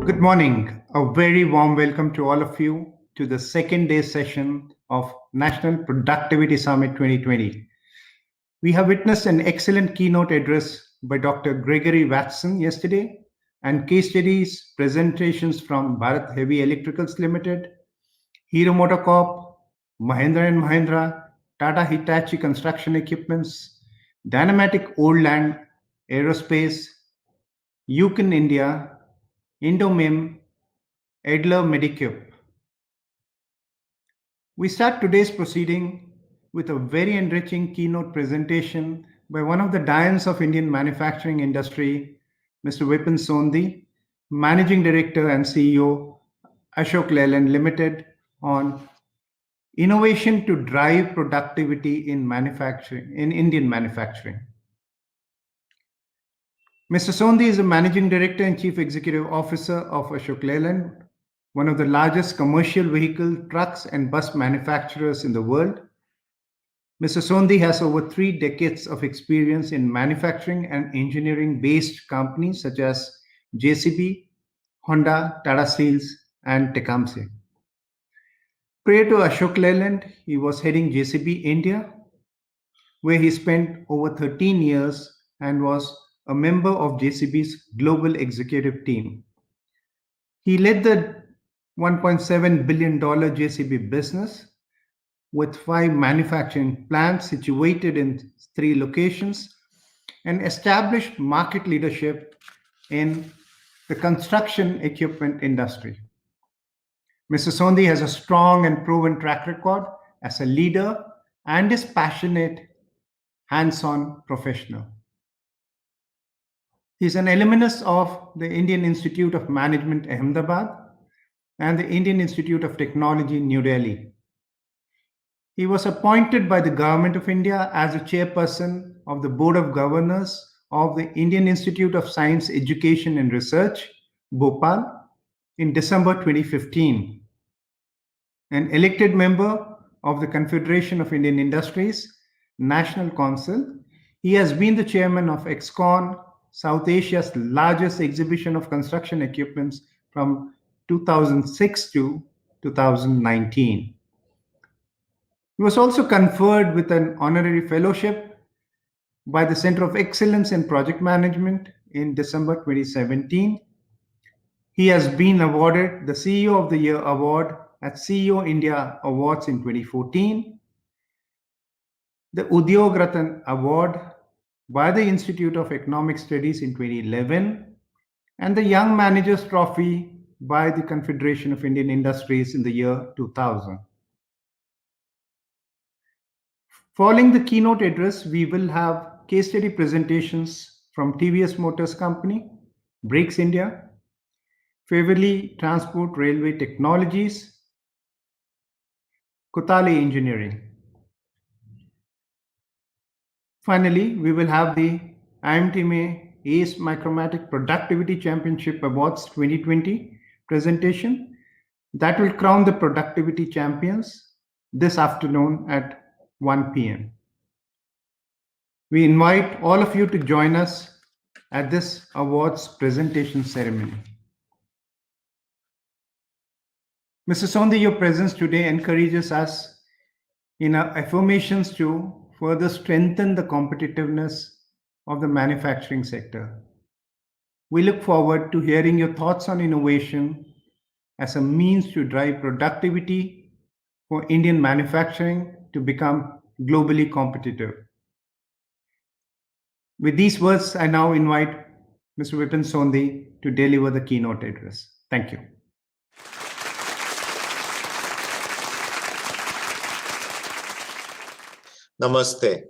Good morning. A very warm welcome to all of you to the second day session of National Productivity Summit 2020. We have witnessed an excellent keynote address by Dr. Gregory Watson yesterday and case studies presentations from Bharat Heavy Electricals Limited, Hero MotoCorp, Mahindra and Mahindra, Tata Hitachi Construction Equipments, Dynamatic-Oldland Aerospace, Yukon India, Indomim, Edler Medicube. We start today's proceeding with a very enriching keynote presentation by one of the giants of Indian manufacturing industry, Mr. Vipin Sondhi, Managing Director and CEO, Ashok Leyland Limited, on innovation to drive productivity in manufacturing, in Indian manufacturing. Mr. Sondhi is the Managing Director and Chief Executive Officer of Ashok Leyland, one of the largest commercial vehicle, trucks, and bus manufacturers in the world. Mr. Sondhi has over 3 decades of experience in manufacturing and engineering-based companies such as JCB, Honda, Tata Steels, and Tecumseh. Prior to Ashok Leyland, he was heading JCB India, where he spent over 13 years and was a member of JCB's global executive team. He led the $1.7 billion JCB business with 5 manufacturing plants situated in 3 locations and established market leadership in the construction equipment industry. Mr. Sondhi has a strong and proven track record as a leader and is passionate, hands-on professional. He is an alumnus of the Indian Institute of Management, Ahmedabad, and the Indian Institute of Technology, New Delhi. He was appointed by the Government of India as the chairperson of the Board of Governors of the Indian Institute of Science, Education and Research, Bhopal, in December 2015. An elected member of the Confederation of Indian Industries, National Council, he has been the chairman of EXCON, South Asia's largest exhibition of construction equipments from 2006 to 2019. He was also conferred with an honorary fellowship by the Center of Excellence in Project Management in December 2017. He has been awarded the CEO of the Year award at CEO India Awards in 2014, the Udyog Ratan Award by the Institute of Economic Studies in 2011, and the Young Managers Trophy by the Confederation of Indian Industries in the year 2000. Following the keynote address, we will have case study presentations from TVS Motors Company, Brakes India, Fairley Transport Railway Technologies, Kotale Engineering. Finally, we will have the IMTMA ACE Micromatic Productivity Championship Awards 2020 presentation that will crown the productivity champions this afternoon at 1 p.m. We invite all of you to join us at this awards presentation ceremony. Mr. Sondhi, your presence today encourages us in our affirmations to further strengthen the competitiveness of the manufacturing sector. We look forward to hearing your thoughts on innovation as a means to drive productivity for Indian manufacturing to become globally competitive. With these words, I now invite Mr. Vipin Sondhi to deliver the keynote address. Thank you. Namaste.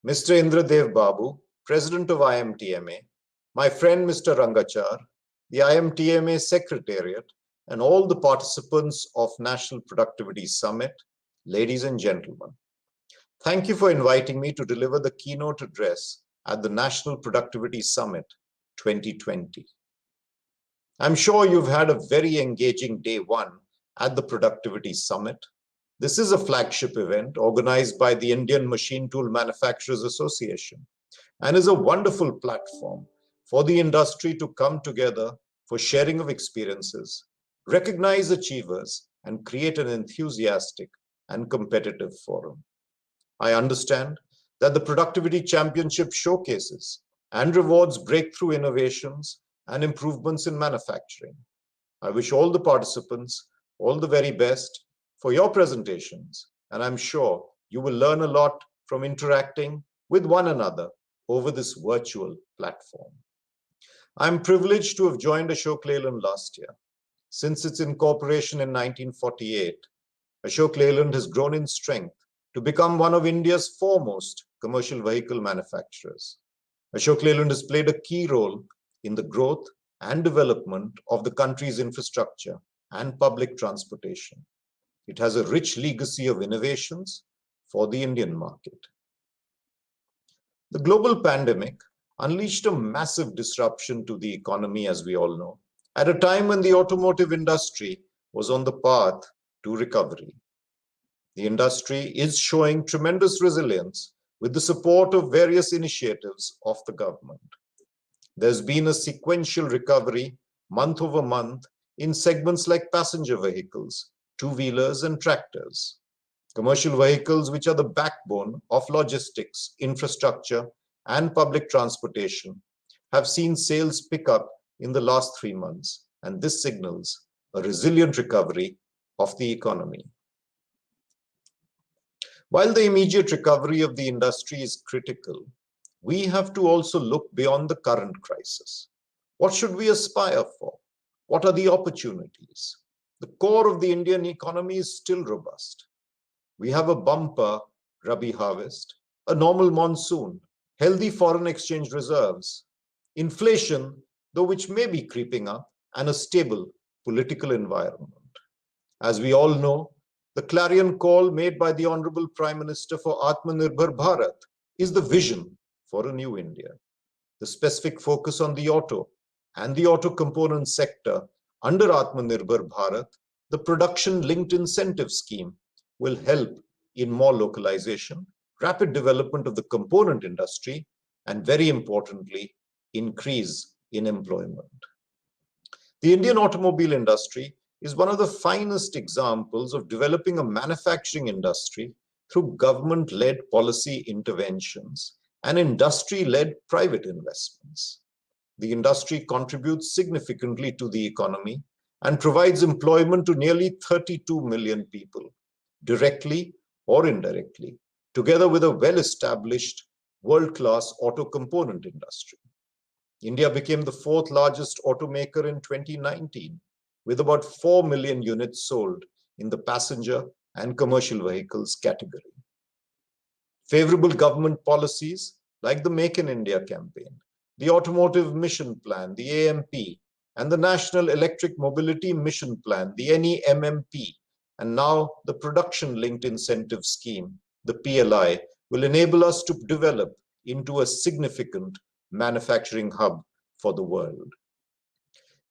Mr. Indradev Babu, President of IMTMA, my friend Mr. Rangachar, the IMTMA Secretariat, and all the participants of National Productivity Summit, ladies and gentlemen. Thank you for inviting me to deliver the keynote address at the National Productivity Summit 2020. I'm sure you've had a very engaging day 1 at the Productivity Summit. This is a flagship event organized by the Indian Machine Tool Manufacturers Association and is a wonderful platform for the industry to come together for sharing of experiences, recognize achievers, and create an enthusiastic and competitive forum. I understand that the Productivity Championship showcases and rewards breakthrough innovations and improvements in manufacturing. I wish all the participants all the very best for your presentations, and I'm sure you will learn a lot from interacting with one another over this virtual platform. I'm privileged to have joined Ashok Leyland last year. Since its incorporation in 1948, Ashok Leyland has grown in strength to become one of India's foremost commercial vehicle manufacturers. Ashok Leyland has played a key role in the growth and development of the country's infrastructure and public transportation. It has a rich legacy of innovations for the Indian market. The global pandemic unleashed a massive disruption to the economy, as we all know, at a time when the automotive industry was on the path to recovery. The industry is showing tremendous resilience with the support of various initiatives of the government. There's been a sequential recovery month over month in segments like passenger vehicles, two-wheelers, and tractors. Commercial vehicles, which are the backbone of logistics, infrastructure, and public transportation, have seen sales pick up in the last 3 months, and this signals a resilient recovery of the economy. While the immediate recovery of the industry is critical, we have to also look beyond the current crisis. What should we aspire for? What are the opportunities? The core of the Indian economy is still robust. We have a bumper Rabi harvest, a normal monsoon, healthy foreign exchange reserves, inflation, though which may be creeping up, and a stable political environment. As we all know, the clarion call made by the Honorable Prime Minister for Atmanirbhar Bharat is the vision for a new India. The specific focus on the auto and the auto component sector under Atmanirbhar Bharat, the production-linked incentive scheme, will help in more localization, rapid development of the component industry, and very importantly, increase in employment. The Indian automobile industry is one of the finest examples of developing a manufacturing industry through government-led policy interventions and industry-led private investments. The industry contributes significantly to the economy and provides employment to nearly 32 million people, directly or indirectly, together with a well-established world-class auto component industry. India became the 4th largest automaker in 2019, with about 4 million units sold in the passenger and commercial vehicles category. Favorable government policies like the Make in India campaign, the Automotive Mission Plan, the AMP, and the National Electric Mobility Mission Plan, the NEMMP, and now the Production-Linked Incentive Scheme, the PLI, will enable us to develop into a significant manufacturing hub for the world.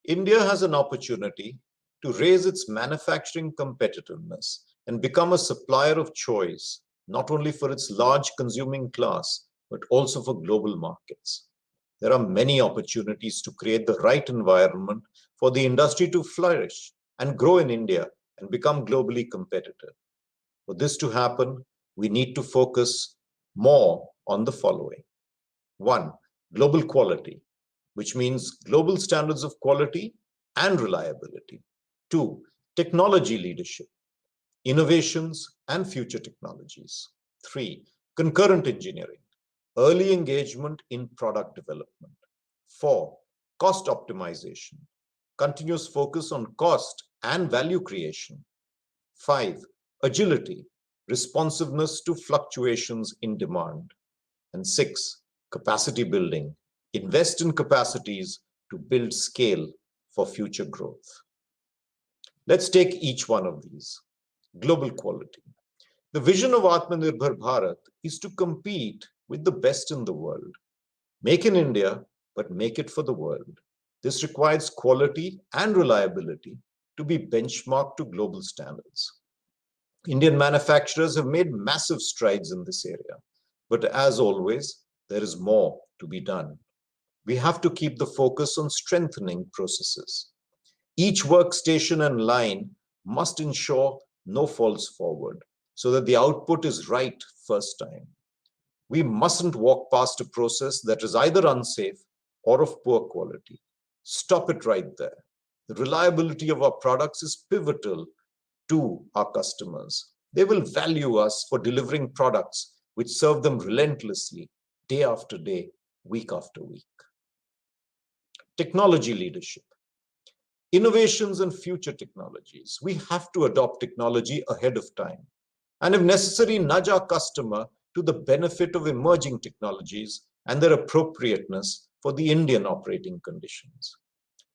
India has an opportunity to raise its manufacturing competitiveness and become a supplier of choice, not only for its large consuming class, but also for global markets. There are many opportunities to create the right environment for the industry to flourish and grow in India and become globally competitive. For this to happen, we need to focus more on the following. 1, global quality, which means global standards of quality and reliability. 2, technology leadership, innovations and future technologies. 3, concurrent engineering, early engagement in product development. 4, cost optimization, continuous focus on cost and value creation. 5, agility, responsiveness to fluctuations in demand. And 6, capacity building, invest in capacities to build scale for future growth. Let's take each one of these. Global quality. The vision of Atmanirbhar Bharat is to compete with the best in the world. Make in India, but make it for the world. This requires quality and reliability to be benchmarked to global standards. Indian manufacturers have made massive strides in this area, but as always, there is more to be done. We have to keep the focus on strengthening processes. Each workstation and line must ensure no falls forward so that the output is right first time. We mustn't walk past a process that is either unsafe or of poor quality. Stop it right there. The reliability of our products is pivotal to our customers. They will value us for delivering products which serve them relentlessly, day after day, week after week. Technology leadership. Innovations and future technologies. We have to adopt technology ahead of time, and if necessary, nudge our customer to the benefit of emerging technologies and their appropriateness for the Indian operating conditions.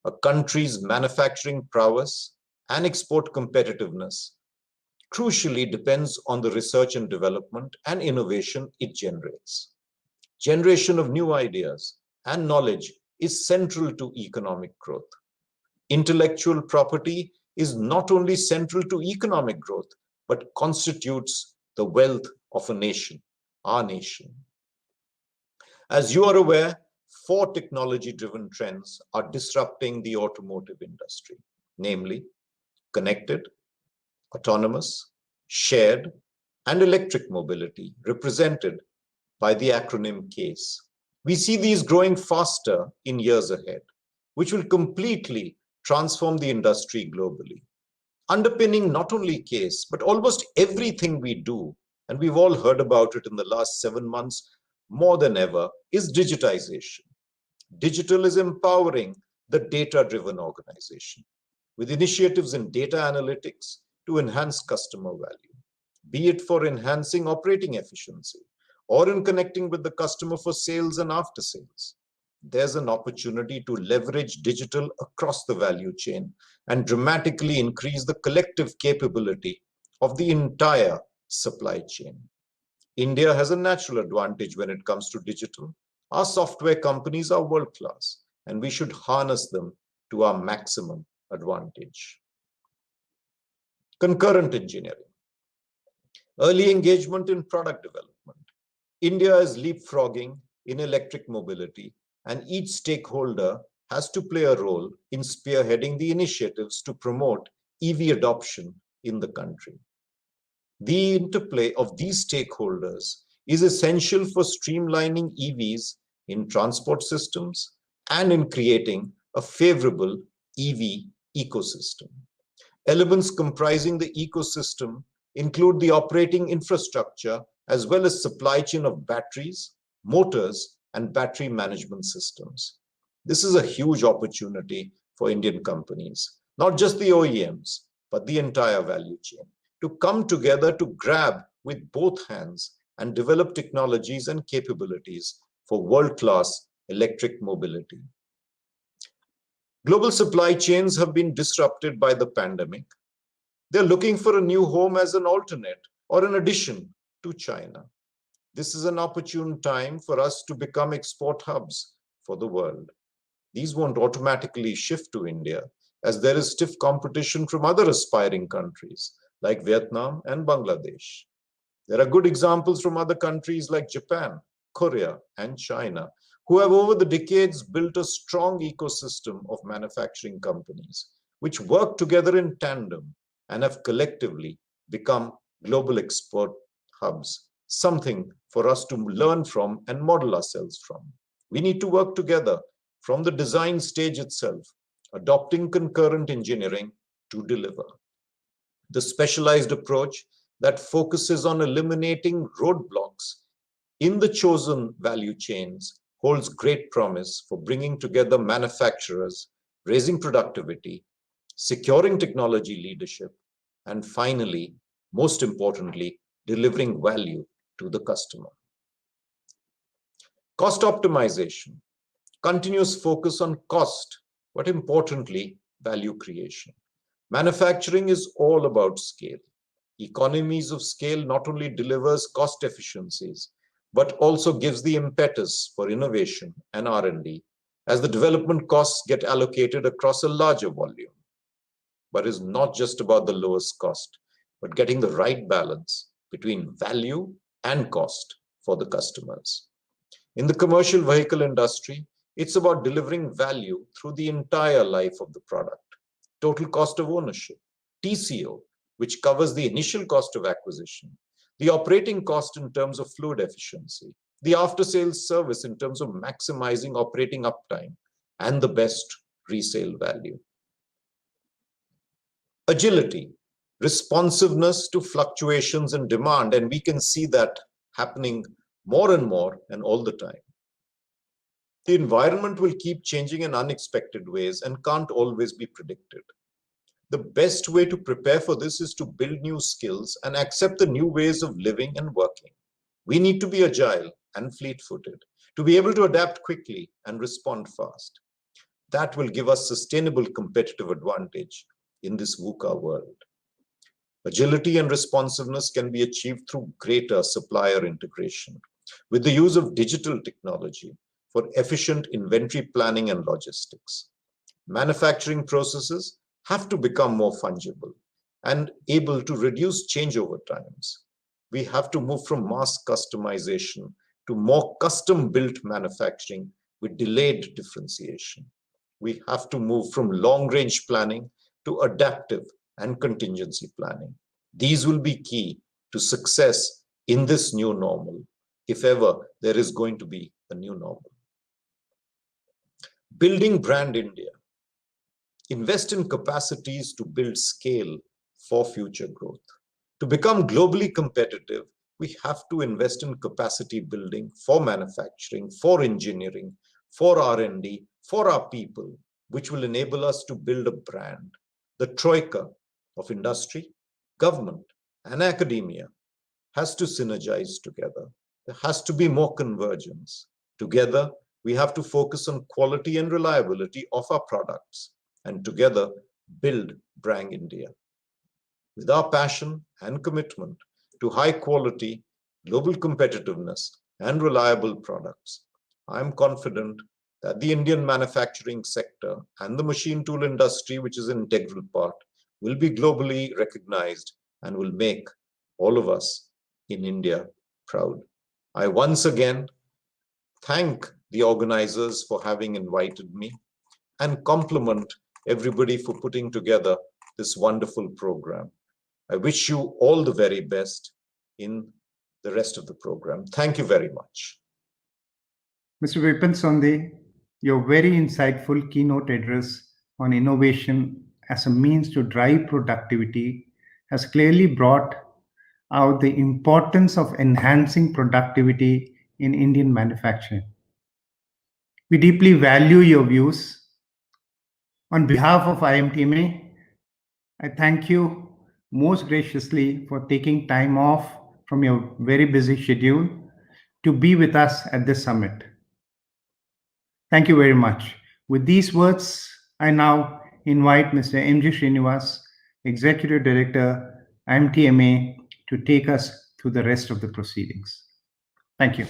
A country's manufacturing prowess and export competitiveness crucially depends on the research and development and innovation it generates. Generation of new ideas and knowledge is central to economic growth. Intellectual property is not only central to economic growth, but constitutes the wealth of a nation, our nation. As you are aware, 4 technology-driven trends are disrupting the automotive industry, namely connected, autonomous, shared, and electric mobility, represented by the acronym CASE. We see these growing faster in years ahead, which will completely transform the industry globally. Underpinning not only CASE, but almost everything we do, and we've all heard about it in the last 7 months more than ever, is digitization. Digital is empowering the data-driven organization with initiatives in data analytics to enhance customer value, be it for enhancing operating efficiency or in connecting with the customer for sales and after sales. There's an opportunity to leverage digital across the value chain and dramatically increase the collective capability of the entire supply chain. India has a natural advantage when it comes to digital. Our software companies are world-class, and we should harness them to our maximum advantage. Concurrent engineering. Early engagement in product development. India is leapfrogging in electric mobility, and each stakeholder has to play a role in spearheading the initiatives to promote EV adoption in the country. The interplay of these stakeholders is essential for streamlining EVs in transport systems and in creating a favorable EV ecosystem. Elements comprising the ecosystem include the operating infrastructure as well as supply chain of batteries, motors, and battery management systems. This is a huge opportunity for Indian companies, not just the OEMs, but the entire value chain, to come together to grab with both hands and develop technologies and capabilities for world-class electric mobility. Global supply chains have been disrupted by the pandemic. They're looking for a new home as an alternate or an addition to China. This is an opportune time for us to become export hubs for the world. These won't automatically shift to India, as there is stiff competition from other aspiring countries like Vietnam and Bangladesh. There are good examples from other countries like Japan, Korea, and China, who have over the decades built a strong ecosystem of manufacturing companies, which work together in tandem and have collectively become global export hubs, something for us to learn from and model ourselves from. We need to work together from the design stage itself, adopting concurrent engineering to deliver. The specialized approach that focuses on eliminating roadblocks in the chosen value chains holds great promise for bringing together manufacturers, raising productivity, securing technology leadership, and finally, most importantly, delivering value to the customer. Cost optimization, continuous focus on cost, but importantly, value creation. Manufacturing is all about scale. Economies of scale not only delivers cost efficiencies, but also gives the impetus for innovation and R&D as the development costs get allocated across a larger volume. But it's not just about the lowest cost, but getting the right balance between value and cost for the customers. In the commercial vehicle industry, It's about delivering value through the entire life of the product. Total cost of ownership, TCO, which covers the initial cost of acquisition, the operating cost in terms of fluid efficiency, the after-sales service in terms of maximizing operating uptime, and the best resale value. Agility, responsiveness to fluctuations in demand, and we can see that happening more and more and all the time. The environment will keep changing in unexpected ways and can't always be predicted. The best way to prepare for this is to build new skills and accept the new ways of living and working. We need to be agile and fleet-footed to be able to adapt quickly and respond fast. That will give us sustainable competitive advantage in this VUCA world. Agility and responsiveness can be achieved through greater supplier integration with the use of digital technology for efficient inventory planning and logistics. Manufacturing processes have to become more fungible and able to reduce changeover times. We have to move from mass customization to more custom-built manufacturing with delayed differentiation. We have to move from long-range planning to adaptive and contingency planning. These will be key to success in this new normal, if ever there is going to be a new normal. Building brand India. Invest in capacities to build scale for future growth. To become globally competitive, we have to invest in capacity building for manufacturing, for engineering, for R&D, for our people, which will enable us to build a brand. The troika of industry, government, and academia has to synergize together. There has to be more convergence. Together, we have to focus on quality and reliability of our products, and together build brand India. With our passion and commitment to high quality, global competitiveness, and reliable products, I'm confident that the Indian manufacturing sector and the machine tool industry, which is an integral part, will be globally recognized and will make all of us in India proud. I once again thank the organizers for having invited me and compliment everybody for putting together this wonderful program. I wish you all the very best in the rest of the program. Thank you very much. Mr. Vipin Sondhi, your very insightful keynote address on innovation as a means to drive productivity has clearly brought out the importance of enhancing productivity in Indian manufacturing. We deeply value your views. On behalf of IMTMA, I thank you most graciously for taking time off from your very busy schedule to be with us at this summit. Thank you very much. With these words, I now invite Mr. M.G. Srinivas, Executive Director, IMTMA, to take us through the rest of the proceedings. Thank you.